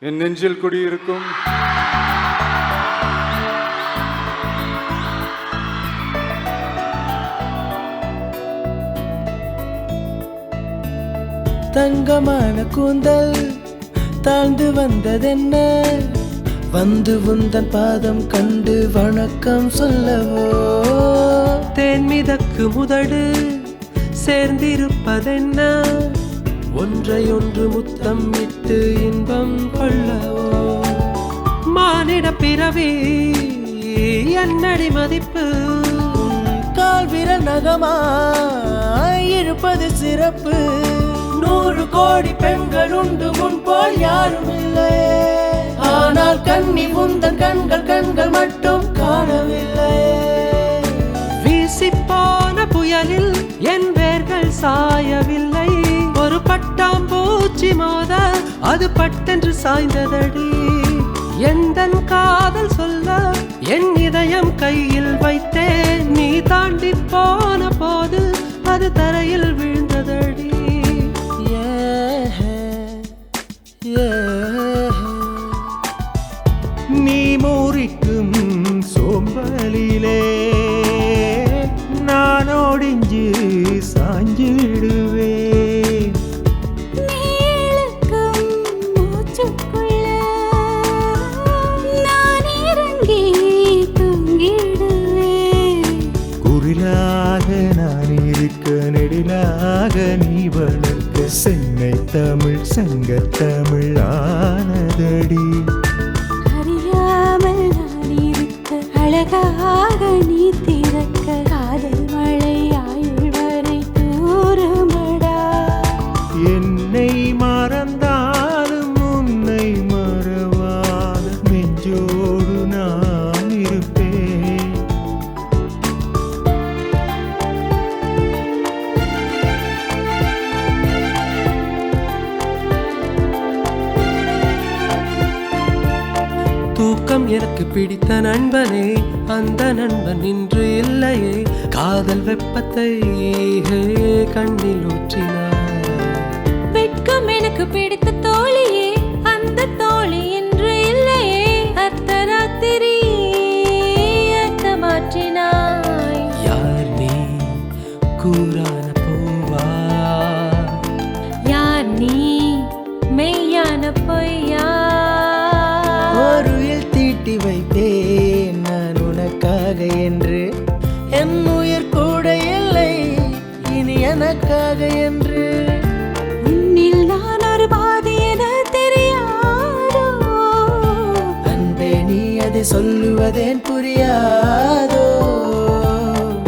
என் நெஞ்சில் குடியிருக்கும் தங்கமான கூந்தல் தாழ்ந்து வந்ததென்ன, வந்து உந்தன் பாதம் கண்டு வணக்கம் சொல்லவோ. தேன் மிதக்கு முதடு சேர்ந்திருப்பதென்ன, ஒன்றையொன்று முத்தம் இட்டு இன்பம் கொள்ளவோ. மானிட பிறவி என்னடி மதிப்பு, கால் விரல் நகமாய் இருப்பது சிறப்பு. 100 கோடி பெண்கள் உண்டு முன் போல் யாரும் இல்லை, ஆனால் கண்ணி உந்தன் கண்கள் மட்டும் காணவில்லை. வீசி போன புயலில் என் வேர்கள் சாயவில்லை, ஒரு பட்டாம்பூச்சி மோத அது பட்டென்று சாய்ந்ததடி. எந்தன் காதல் சொல்ல என் இதயம் கையில் வைத்தேன், நீ தாண்டி போன போது அது தரையில் விழுந்ததடி. நீ மூரிக்கும் சோம்பலிலே நான் ஒடிஞ்சு சாஞ்சிடுவேன். குறிலாக நான் இருக்க நெடிலாக நீ வளர்க்க, சென்னை தமிழ் சங்கத்தமிழ் ஆனதடி. அறியாமல் நான் இருக்க அழகாக நீ திறக்க, காதல் மழை ஆயுள் வரை தூருமடா. என்னை மறந்தாலும் உன்னை மறவாத நெஞ்சோடு நான் இருப்பேன். தூக்கம் எனக்கு பிடித்த நண்பனே, அந்த நண்பன் இன்று இல்லையே. காதல் வெப்பத்தை கண்ணில் ஊற்றினார். வெட்கம் எனக்கு பிடித்த தோழியே, அந்த தோழி இன்று இல்லையே. அர்த்தராத்திரி அர்த்த மாற்றினாய். யார் நீ கூறான பூவா, யார் நீ மெய்யான பொய்யா. ஒருயில் தீட்டி வைத்தேன் நான் உனக்காக என்று, என் உயிர் கூட இல்லை இனி எனக்காக என்று. உன்னில் நான் ஒரு பாதி என தெரியாதோ, அன்பே நீ அதை சொல்லுவதேன் புரியாதோ.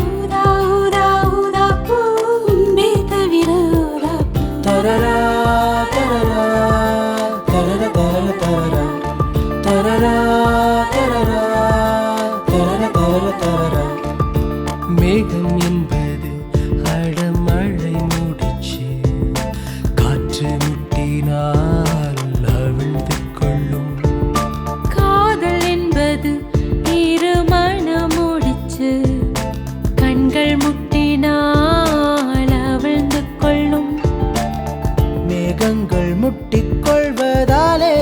ஊதா ஊதா ஊதா பூ உன்பே தவிர ஊதா பூ. தரரா தரரா தரர தரர தரரா தரரா தரரா தரர தரர தரரா. மேகம் என்பது அடமழை முடிச்சு, காற்று முட்டினால் அவிழ்ந்து கொள்ளும். காதல் என்பது இருமண முடிச்சு, கண்கள் முட்டினால் அவிழ்ந்து கொள்ளும். மேகங்கள் முட்டிக்கொள்வதாலே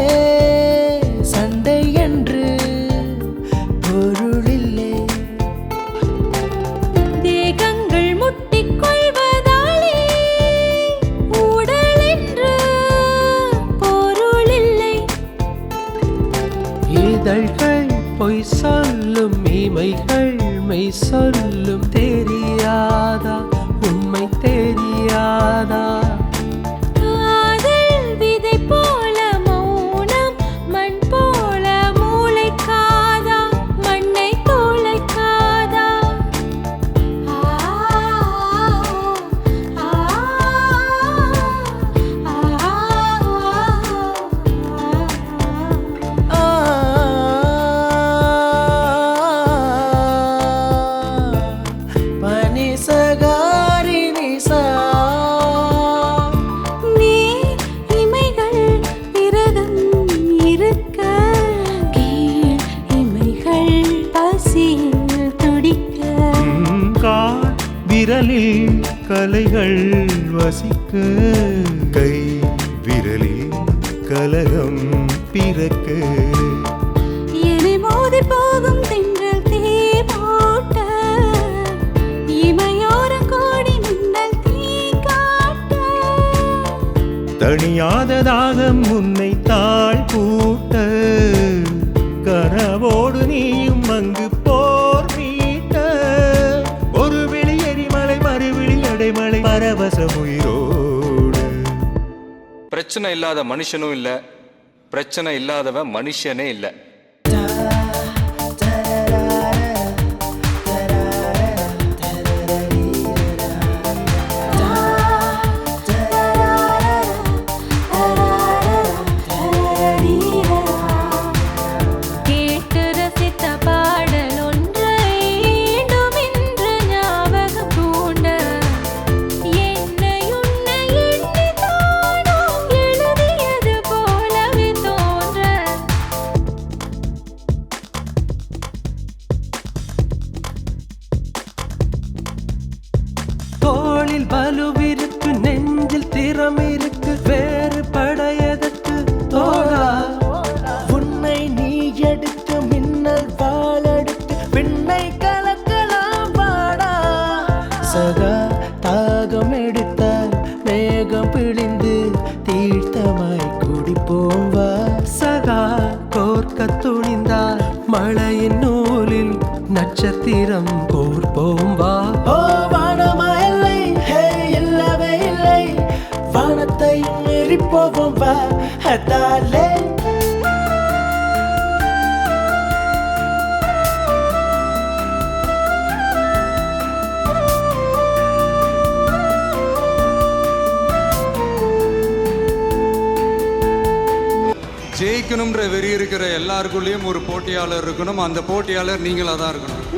சண்டை என்று பொருளில்லை. தேகங்கள் முட்டிக்கொள்வதாலே உடல் என்று பொருளில்லை. இதழ்கள் பொய் சொல்லும், இமைகள் மெய் சொல்லும். தெரியாதா உண்மை தெரியாதா. காதல் விதை போல மௌனம், மண் போல மூளைக்காதா, மண்ணை தோளைக்காதா. ஆ ஆ ஆ. பனி சகாரி நிசா, நீ இமைகள் விரதம் இருக்க, கீழ் இமைகள் பசியில் துடிக்க. கால் விரலில் கலைகள் வசிக்க, கை விரலில் கலகம் பிறக்கு. என்னை மோதி போகும் தென்றல் தீ இமையோரம் கோடி மின்னல் தீ காட்ட. தணியாத தாகம் உன்னை தாழ் கூட்ட, கனவோடு நீயும் அங்கு போர் மீட்ட. ஒரு விழி எரிமலை மறுவிழி அடைமலை பரவசம் உயிரோடு. பிரச்சனை இல்லாத மனுஷனும் இல்ல, பிரச்சனை இல்லாதவன் மனுஷனே இல்ல. கேட்டு ரசித்த பாடல் ஒன்றை மீண்டும் இன்று ஞாபகம் பூண்ட. என்னை உன்னை எண்ணித்தானோ எழுதியது போலவே தோன்ற. தோளில் வலுவிருக்கு, நெஞ்சில் திறம் இருக்கு, வேறு படையதற்கு தோழா. உன்னை நீ எடுத்து மின்னல் வாழெடுத்து பெண்ணை கலக்கலாம் வாடா. சகா தாகம் எடுத்தால் மேகம் பிழிந்து தீர்த்தமாய் குடிப்போம் வா. சகா கோர்க்க துணிந்தால் மழையின் நூலில் நட்சத்திரம் கோர்ப்போம் வா. ஓ வானமா இல்லை, ஹே இல்லவே இல்லை, வானத்தை மீறி போவோம் வா. அதாலே ஜெயிக்கணும்ன்ற வெறி இருக்கிற எல்லாருக்குள்ளேயும் ஒரு போட்டியாளர் இருக்கணும். அந்த போட்டியாளர் நீங்களா தான் இருக்கணும்.